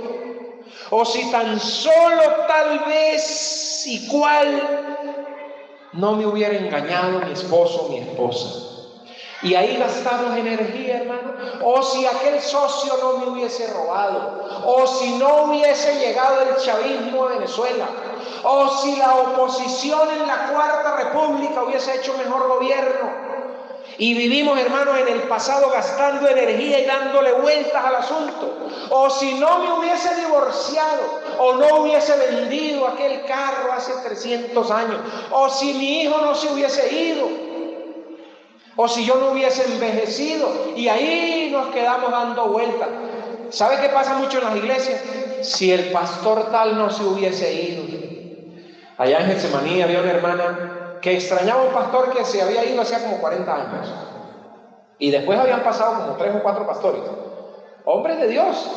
[SPEAKER 1] O si tan solo tal vez y cual no me hubiera engañado mi esposo o mi esposa. Y ahí gastamos energía, hermano. O si aquel socio no me hubiese robado. O si no hubiese llegado el chavismo a Venezuela. O si la oposición en la Cuarta República hubiese hecho mejor gobierno. Y vivimos, hermanos, en el pasado gastando energía y dándole vueltas al asunto. O si no me hubiese divorciado, o no hubiese vendido aquel carro hace 300 años, o si mi hijo no se hubiese ido, o si yo no hubiese envejecido, y ahí nos quedamos dando vueltas. ¿Sabe qué pasa mucho en las iglesias? Si el pastor tal no se hubiese ido. Allá en Getsemaní había una hermana que extrañaba a un pastor que se había ido hacía como 40 años. Y después habían pasado como 3 o 4 pastores, hombres de Dios.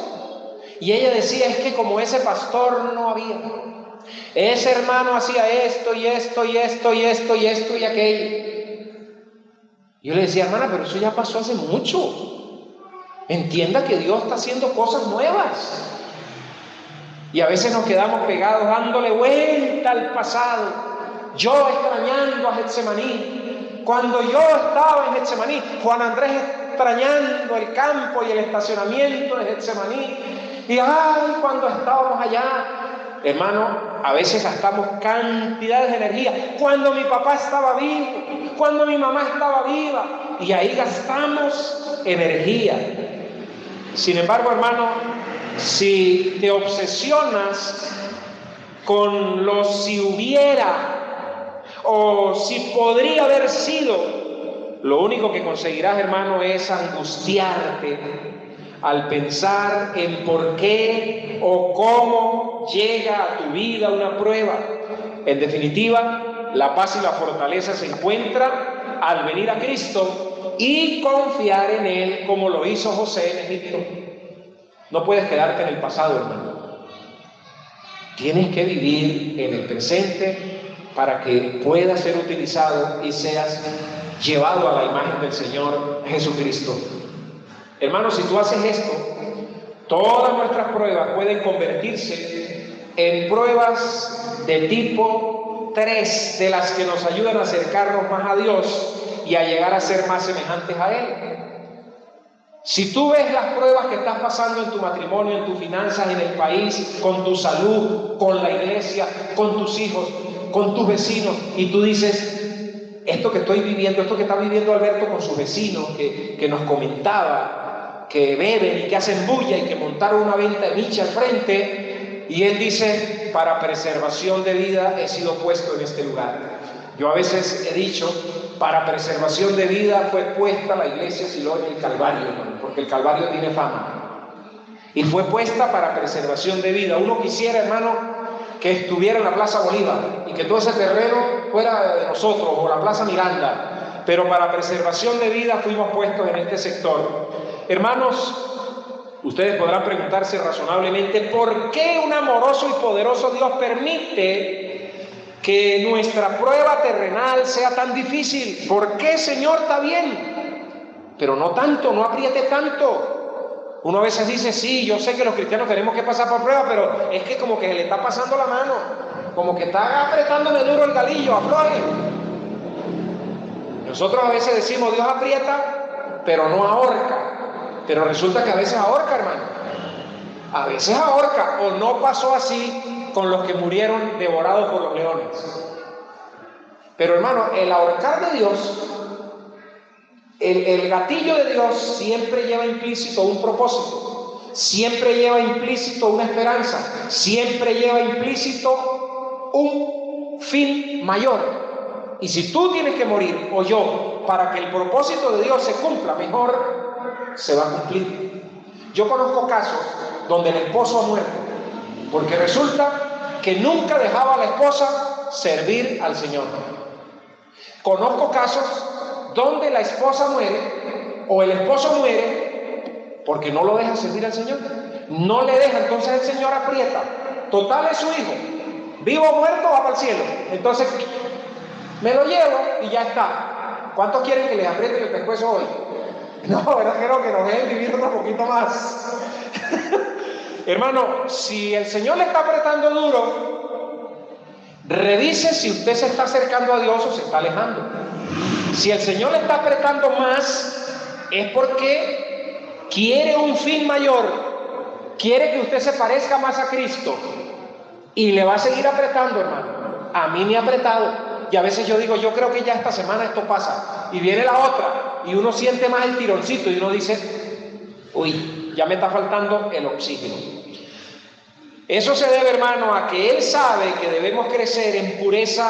[SPEAKER 1] Y ella decía, es que como ese pastor no había. Ese hermano hacía esto y esto y esto y esto y esto y aquello. Yo le decía, hermana, pero eso ya pasó hace mucho. Entienda que Dios está haciendo cosas nuevas. Y a veces nos quedamos pegados dándole vuelta al pasado. Yo extrañando a Getsemaní. Cuando yo estaba en Getsemaní, Juan Andrés extrañando el campo y el estacionamiento de Getsemaní. Y ay, cuando estábamos allá, hermano, a veces gastamos cantidades de energía. Cuando mi papá estaba vivo, cuando mi mamá estaba viva, y ahí gastamos energía. Sin embargo, hermano, si te obsesionas con lo si hubiera o si podría haber sido, lo único que conseguirás, hermano, es angustiarte al pensar en por qué o cómo llega a tu vida una prueba. En definitiva, la paz y la fortaleza se encuentran al venir a Cristo y confiar en Él como lo hizo José en Egipto. No puedes quedarte en el pasado, hermano. Tienes que vivir en el presente para que puedas ser utilizado y seas llevado a la imagen del Señor Jesucristo. Hermanos, si tú haces esto, todas nuestras pruebas pueden convertirse en pruebas de tipo 3, de las que nos ayudan a acercarnos más a Dios y a llegar a ser más semejantes a Él. Si tú ves las pruebas que estás pasando en tu matrimonio, en tus finanzas, en el país, con tu salud, con la iglesia, con tus hijos, con tus vecinos, y tú dices, esto que estoy viviendo, esto que está viviendo Alberto con sus vecinos, que nos comentaba, que beben y que hacen bulla y que montaron una venta de micha al frente, y él dice, para preservación de vida he sido puesto en este lugar. Yo a veces he dicho, para preservación de vida fue puesta la iglesia Siloé en el Calvario, hermano, porque el Calvario tiene fama. Y fue puesta para preservación de vida. Uno quisiera, hermano, que estuviera en la Plaza Bolívar y que todo ese terreno fuera de nosotros, o la Plaza Miranda. Pero para preservación de vida fuimos puestos en este sector. Hermanos, ustedes podrán preguntarse razonablemente, ¿por qué un amoroso y poderoso Dios permite que nuestra prueba terrenal sea tan difícil? ¿Por qué, Señor? Está bien, pero no tanto, no apriete tanto. Uno a veces dice, sí, yo sé que los cristianos tenemos que pasar por prueba, pero es que como que se le está pasando la mano, como que está apretándome duro el galillo, afloje. Nosotros a veces decimos, Dios aprieta, pero no ahorca. Pero resulta que a veces ahorca, hermano. A veces ahorca, o no pasó así con los que murieron devorados por los leones. Pero hermano, el ahorcar de Dios el gatillo de Dios siempre lleva implícito un propósito, siempre lleva implícito una esperanza, siempre lleva implícito un fin mayor. Y si tú tienes que morir, o yo, para que el propósito de Dios se cumpla mejor, se va a cumplir. Yo conozco casos donde el esposo ha muerto, porque resulta que nunca dejaba a la esposa servir al Señor. Conozco casos donde la esposa muere o el esposo muere porque no lo deja servir al Señor. No le deja, entonces el Señor aprieta. Total, es su hijo. Vivo o muerto, va para el cielo. Entonces, me lo llevo y ya está. ¿Cuántos quieren que les apriete el pescuezo hoy? No, ¿verdad que no? Que nos dejen vivir otro poquito más. Hermano, si el Señor le está apretando duro, revise si usted se está acercando a Dios o se está alejando. Si el Señor le está apretando más, es porque quiere un fin mayor, quiere que usted se parezca más a Cristo, y le va a seguir apretando, hermano. A mí me ha apretado, y a veces yo digo, yo creo que ya esta semana esto pasa, y viene la otra, y uno siente más el tironcito, y uno dice, uy, ya me está faltando el oxígeno. Eso se debe, hermano, a que Él sabe que debemos crecer en pureza,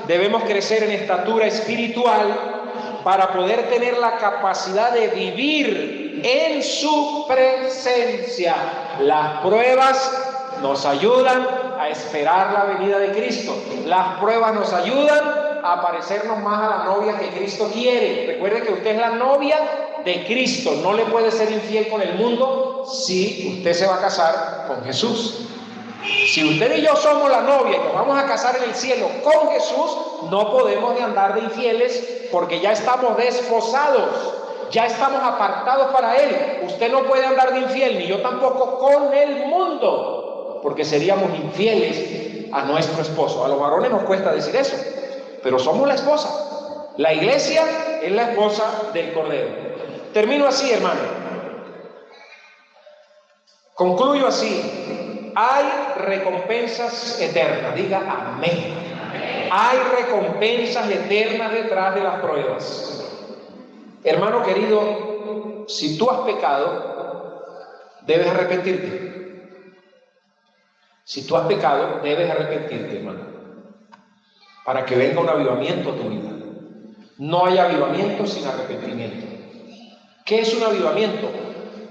[SPEAKER 1] debemos crecer en estatura espiritual para poder tener la capacidad de vivir en su presencia. Las pruebas nos ayudan a esperar la venida de Cristo. Las pruebas nos ayudan a parecernos más a la novia que Cristo quiere. Recuerde que usted es la novia de Cristo. No le puede ser infiel con el mundo si usted se va a casar con Jesús. Si usted y yo somos la novia y nos vamos a casar en el cielo con Jesús, no podemos de andar de infieles porque ya estamos desposados, ya estamos apartados para Él. Usted no puede andar de infiel, ni yo tampoco, con el mundo, porque seríamos infieles a nuestro esposo. A los varones nos cuesta decir eso, pero somos la esposa. La iglesia es la esposa del Cordero. Termino así, hermano. Concluyo así. Hay recompensas eternas. Diga amén. Hay recompensas eternas detrás de las pruebas. Hermano querido, si tú has pecado, debes arrepentirte. Si tú has pecado, debes arrepentirte, hermano, para que venga un avivamiento a tu vida. No hay avivamiento sin arrepentimiento. ¿Qué es un avivamiento?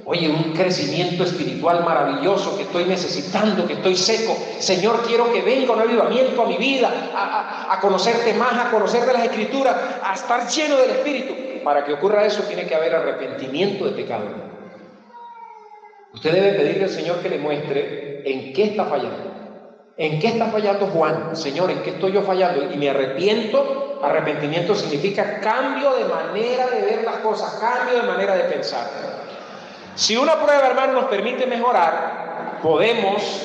[SPEAKER 1] Oye, un crecimiento espiritual maravilloso que estoy necesitando, que estoy seco. Señor, quiero que venga un avivamiento a mi vida, a conocerte más, a conocer de las Escrituras, a estar lleno del Espíritu. Para que ocurra eso tiene que haber arrepentimiento de pecado. Usted debe pedirle al Señor que le muestre en qué está fallando. ¿En qué está fallando Juan? Señor, ¿en qué estoy yo fallando? Y me arrepiento. Arrepentimiento significa cambio de manera de ver las cosas, cambio de manera de pensar. Si una prueba, hermano, nos permite mejorar, podemos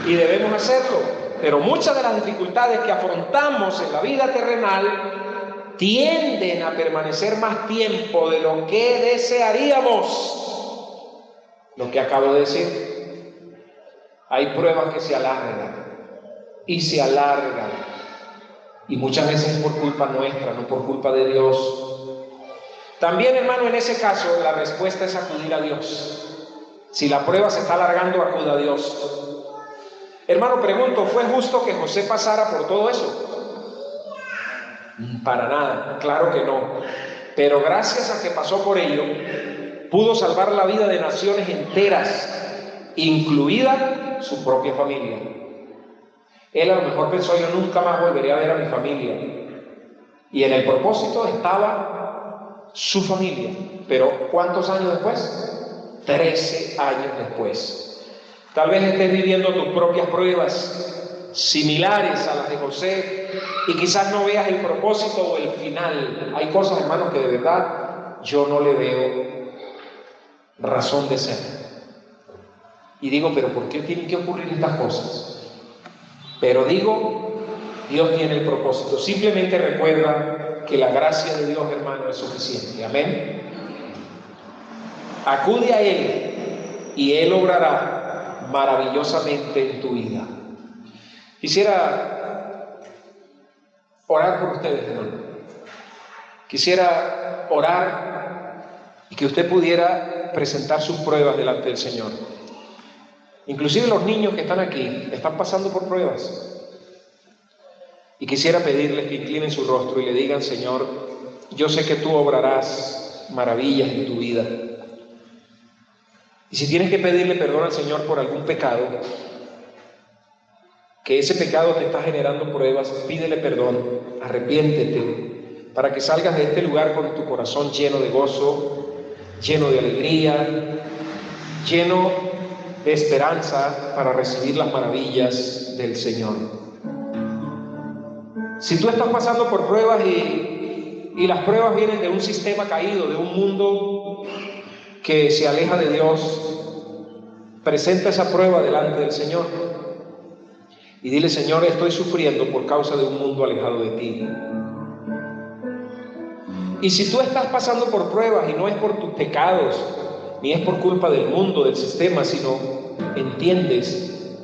[SPEAKER 1] y debemos hacerlo. Pero muchas de las dificultades que afrontamos en la vida terrenal tienden a permanecer más tiempo de lo que desearíamos. Lo que acabo de decir. Hay pruebas que se alargan y se alargan. Y muchas veces es por culpa nuestra, no por culpa de Dios. También, hermano, en ese caso, la respuesta es acudir a Dios. Si la prueba se está alargando, acuda a Dios. Hermano, pregunto, ¿fue justo que José pasara por todo eso? Para nada, claro que no. Pero gracias a que pasó por ello, pudo salvar la vida de naciones enteras, incluida su propia familia. Él a lo mejor pensó, yo nunca más volveré a ver a mi familia. Y en el propósito estaba su familia. Pero ¿cuántos años después? 13 años después. Tal vez estés viviendo tus propias pruebas similares a las de José y quizás no veas el propósito o el final. Hay cosas, hermanos, que de verdad yo no le veo razón de ser. Y digo, pero ¿por qué tienen que ocurrir estas cosas? Pero digo, Dios tiene el propósito. Simplemente recuerda que la gracia de Dios, hermano, es suficiente. Amén. Acude a Él y Él obrará maravillosamente en tu vida. Quisiera orar por ustedes, hermano. Quisiera orar y que usted pudiera presentar sus pruebas delante del Señor. Inclusive los niños que están aquí están pasando por pruebas. Y quisiera pedirles que inclinen su rostro y le digan: Señor, yo sé que tú obrarás maravillas en tu vida. Y si tienes que pedirle perdón al Señor por algún pecado, que ese pecado te está generando pruebas, pídele perdón, arrepiéntete, para que salgas de este lugar con tu corazón lleno de gozo, lleno de alegría, lleno de esperanza para recibir las maravillas del Señor. Si tú estás pasando por pruebas y las pruebas vienen de un sistema caído, de un mundo que se aleja de Dios, presenta esa prueba delante del Señor y dile: Señor, estoy sufriendo por causa de un mundo alejado de ti. Y si tú estás pasando por pruebas y no es por tus pecados, ni es por culpa del mundo, del sistema, sino entiendes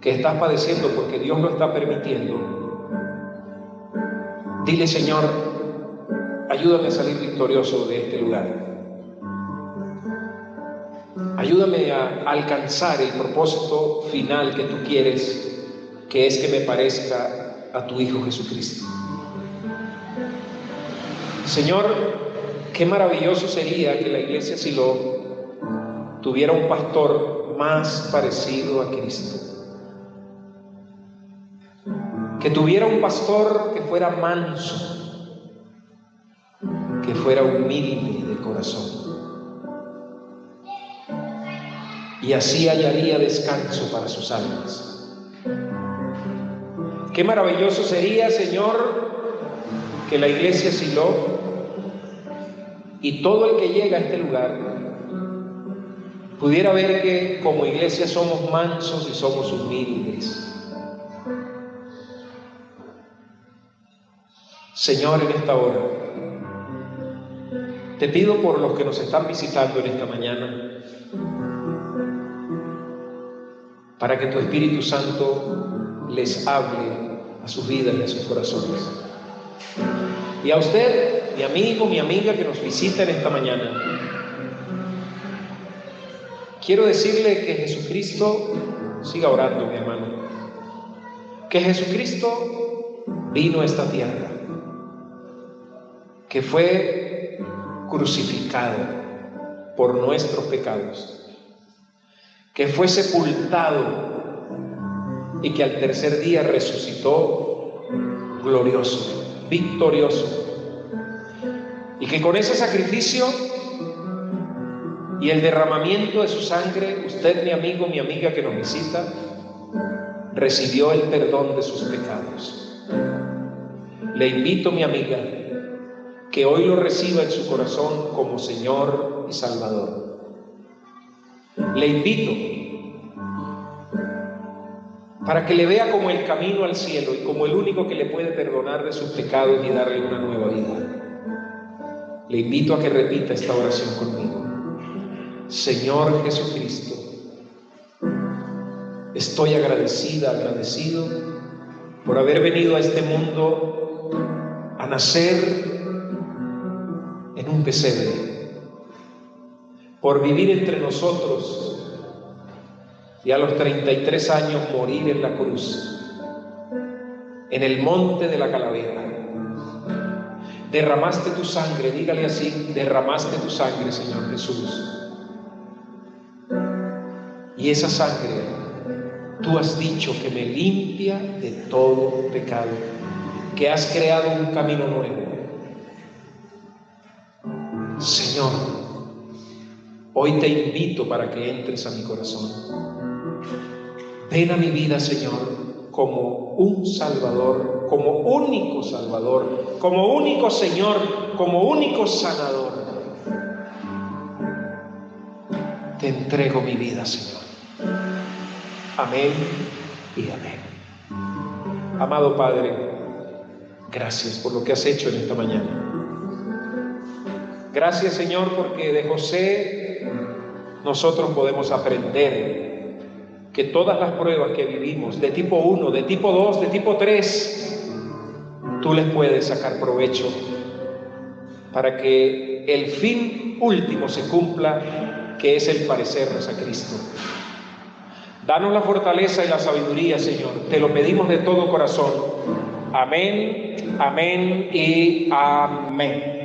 [SPEAKER 1] que estás padeciendo porque Dios lo está permitiendo, dile: Señor, ayúdame a salir victorioso de este lugar. Ayúdame a alcanzar el propósito final que tú quieres, que es que me parezca a tu Hijo Jesucristo. Señor, qué maravilloso sería que la iglesia Silo tuviera un pastor más parecido a Cristo. Que tuviera un pastor que fuera manso, que fuera humilde de corazón. Y así hallaría descanso para sus almas. Qué maravilloso sería, Señor, que la iglesia Silo y todo el que llega a este lugar pudiera ver que como iglesia somos mansos y somos humildes. Señor, en esta hora te pido por los que nos están visitando en esta mañana, para que tu Espíritu Santo les hable a sus vidas y a sus corazones. Y a usted, mi amigo, mi amiga que nos visita en esta mañana, quiero decirle que Jesucristo, siga orando, mi hermano, que Jesucristo vino a esta tierra, que fue crucificado por nuestros pecados, que fue sepultado y que al tercer día resucitó glorioso, victorioso, y que con ese sacrificio y el derramamiento de su sangre, usted, mi amigo, mi amiga que nos visita, recibió el perdón de sus pecados. Le invito, mi amiga, que hoy lo reciba en su corazón como Señor y Salvador. Le invito para que le vea como el camino al cielo y como el único que le puede perdonar de sus pecados y darle una nueva vida. Le invito a que repita esta oración conmigo. Señor Jesucristo, estoy agradecido por haber venido a este mundo a nacer en un pesebre, por vivir entre nosotros y a los 33 años morir en la cruz, en el monte de la calavera. Derramaste tu sangre, dígale así: derramaste tu sangre, Señor Jesús. Y esa sangre, tú has dicho que me limpia de todo pecado, que has creado un camino nuevo. Señor, hoy te invito para que entres a mi corazón. Ven a mi vida, Señor, como un Salvador, como único Salvador, como único Señor, como único sanador. Te entrego mi vida, Señor. Amén y amén. Amado Padre, gracias por lo que has hecho en esta mañana. Gracias, Señor, porque de José nosotros podemos aprender que todas las pruebas que vivimos, de tipo 1, de tipo 2, de tipo 3, tú les puedes sacar provecho. para que el fin último se cumpla, que es el parecernos a Cristo. Danos la fortaleza y la sabiduría, Señor. Te lo pedimos de todo corazón. Amén, amén y amén.